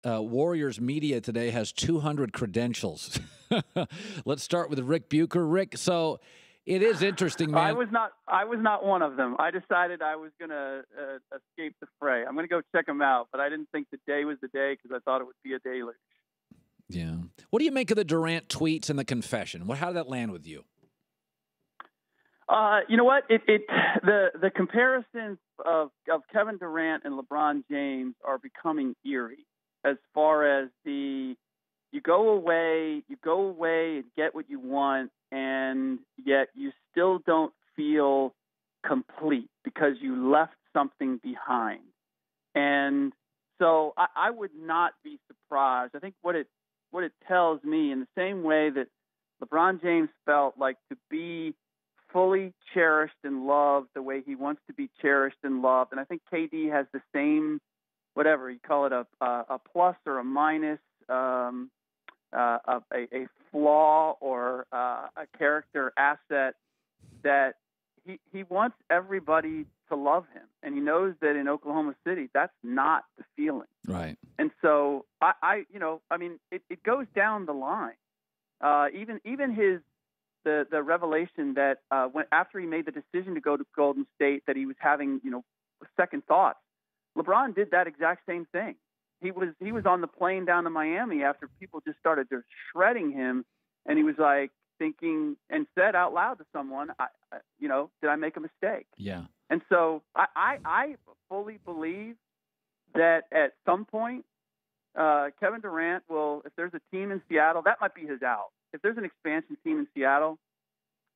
Warriors media today has 200 credentials. Let's start with Ric Bucher. Rick, so it is interesting, man. I was not one of them. I decided I was going to escape the fray. I'm going to go check them out, but I didn't think the day was the day because I thought it would be a deluge. Yeah. What do you make of the Durant tweets and the confession? How did that land with you? You know what? The comparisons of Kevin Durant and LeBron James are becoming eerie as far as you go away and get what you want, and yet you still don't feel complete because you left something behind. And so I would not be surprised. I think what it tells me, in the same way that LeBron James felt like to be fully cherished and loved the way he wants to be cherished and loved. And I think KD has the same, whatever you call it, a plus or a minus, a flaw or a character asset, that he wants everybody to love him. And he knows that in Oklahoma City, that's not the feeling. Right. And so it goes down the line. Even his, the revelation that after he made the decision to go to Golden State, that he was having, second thoughts. LeBron did that exact same thing. He was on the plane down to Miami after people just started just shredding him, and he was like thinking and said out loud to someone, did I make a mistake? Yeah. And so I fully believe that at some point, Kevin Durant will, if there's a team in Seattle, that might be his out. If there's an expansion team in Seattle,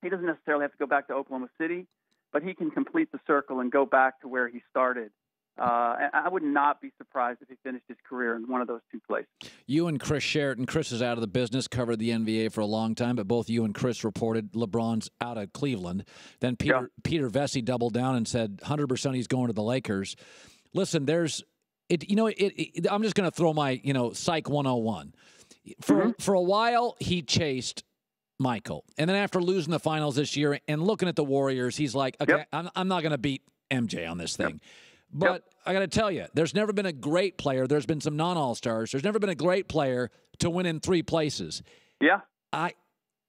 he doesn't necessarily have to go back to Oklahoma City, but he can complete the circle and go back to where he started. And I would not be surprised if he finished his career in one of those two places. You and Chris Sheraton. Chris is out of the business, covered the NBA for a long time, but both you and Chris reported LeBron's out of Cleveland. Then Peter Vesey doubled down and said 100% he's going to the Lakers. Listen, I'm just going to throw my, Psych 101. For a while, he chased Michael. And then after losing the finals this year and looking at the Warriors, he's like, okay, I'm not going to beat MJ on this thing. But I got to tell you, there's never been a great player. There's been some non-All-Stars. There's never been a great player to win in 3 places. Yeah.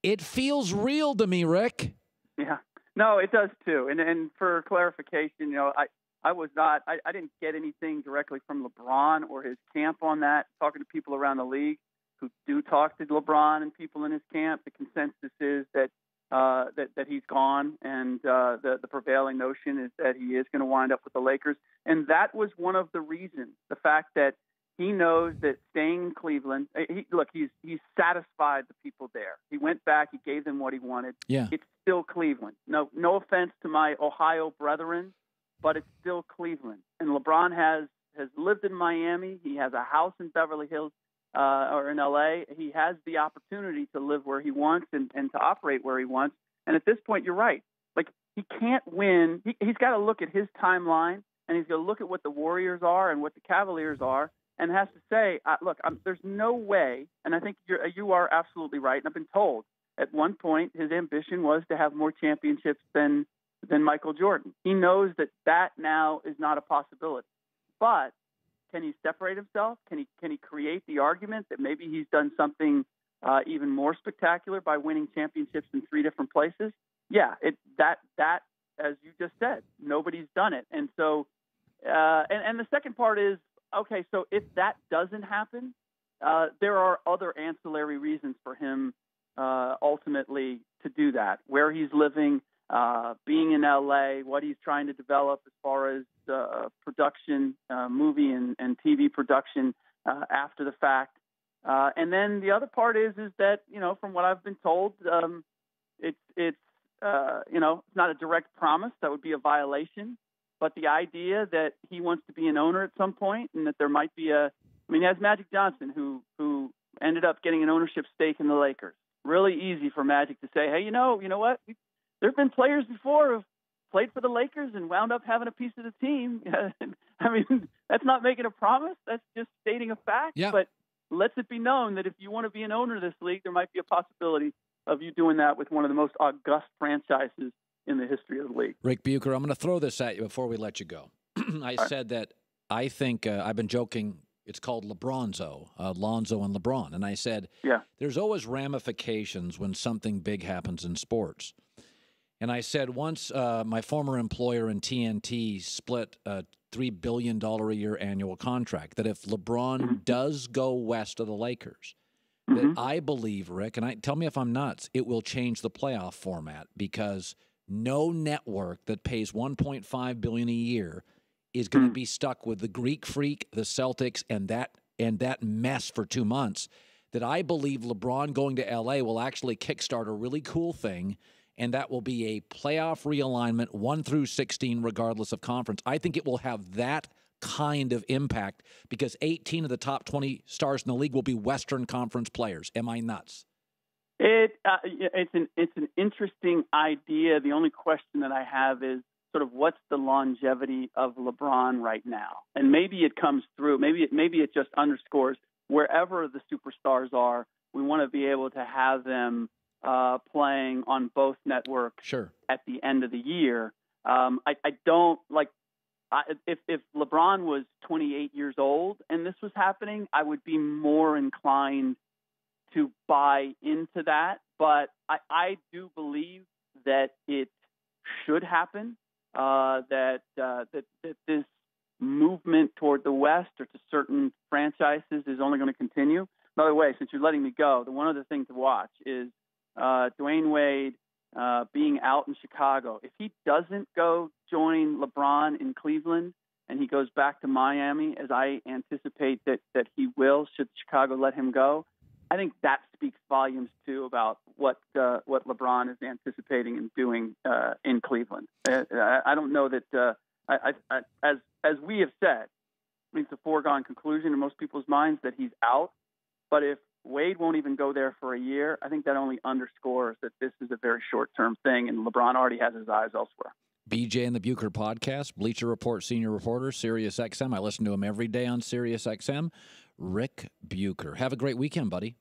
It feels real to me, Rick. Yeah. No, it does too. And for clarification, I didn't get anything directly from LeBron or his camp on that. Talking to people around the league who do talk to LeBron and people in his camp, the consensus is that he's gone, and the prevailing notion is that he is going to wind up with the Lakers. And that was one of the reasons, the fact that he knows that staying in Cleveland, he's satisfied the people there. He went back, he gave them what he wanted. Yeah. It's still Cleveland. No offense to my Ohio brethren, but it's still Cleveland. And LeBron has lived in Miami. He has a house in Beverly Hills. Or in L.A., he has the opportunity to live where he wants and to operate where he wants. And at this point, you're right. Like, he can't win. He's got to look at his timeline, and he's got to look at what the Warriors are and what the Cavaliers are, and has to say, there's no way, and I think you are absolutely right, and I've been told at one point his ambition was to have more championships than Michael Jordan. He knows that now is not a possibility. But can he separate himself? Can he create the argument that maybe he's done something even more spectacular by winning championships in 3 different places? Yeah, that as you just said, nobody's done it. And so, and the second part is, okay, so if that doesn't happen, there are other ancillary reasons for him ultimately to do that. Where he's living, being in L.A., what he's trying to develop as far as production, movie and TV production after the fact. And then the other part is that, from what I've been told, it's not a direct promise. That would be a violation. But the idea that he wants to be an owner at some point, and that there might be he has Magic Johnson, who ended up getting an ownership stake in the Lakers. Really easy for Magic to say, hey, you know what? There have been players before who've played for the Lakers and wound up having a piece of the team. That's not making a promise. That's just stating a fact. Yeah. But lets it be known that if you want to be an owner of this league, there might be a possibility of you doing that with one of the most august franchises in the history of the league. Ric Bucher, I'm going to throw this at you before we let you go. I said that I think I've been joking It's called LeBronzo, Lonzo and LeBron. And I said, yeah, there's always ramifications when something big happens in sports. And I said once my former employer in TNT split a $3 billion a year annual contract, that if LeBron does go west of the Lakers, that I believe, Rick, and tell me if I'm nuts, it will change the playoff format, because no network that pays $1.5 billion a year is going to be stuck with the Greek Freak, the Celtics, and that mess for 2 months. That I believe LeBron going to LA will actually kickstart a really cool thing, and that will be a playoff realignment 1 through 16, regardless of conference. I think it will have that kind of impact, because 18 of the top 20 stars in the league will be Western Conference players. Am I nuts? It's an interesting idea. The only question that I have is sort of what's the longevity of LeBron right now, and maybe it comes through. Maybe it just underscores wherever the superstars are, we want to be able to have them playing on both networks at the end of the year. I don't like. If LeBron was 28 years old and this was happening, I would be more inclined to buy into that. But I do believe that it should happen, that this movement toward the West or to certain franchises is only going to continue. By the way, since you're letting me go, the one other thing to watch is Dwayne Wade being out in Chicago. If he doesn't go join LeBron in Cleveland and he goes back to Miami, as I anticipate that he will, should Chicago let him go, I think that speaks volumes too about what LeBron is anticipating and doing in Cleveland. I don't know that as we have said, I mean, it's a foregone conclusion in most people's minds that he's out. But if Wade won't even go there for a year, I think that only underscores that this is a very short-term thing, and LeBron already has his eyes elsewhere. BJ and the Bucher podcast, Bleacher Report senior reporter, Sirius XM. I listen to him every day on Sirius XM. Ric Bucher. Have a great weekend, buddy.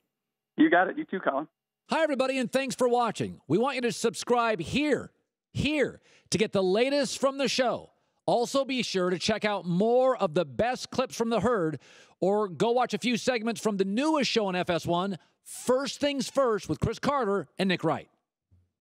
You got it. You too, Colin. Hi, everybody, and thanks for watching. We want you to subscribe here, to get the latest from the show. Also, be sure to check out more of the best clips from the herd, or go watch a few segments from the newest show on FS1, First Things First, with Chris Carter and Nick Wright.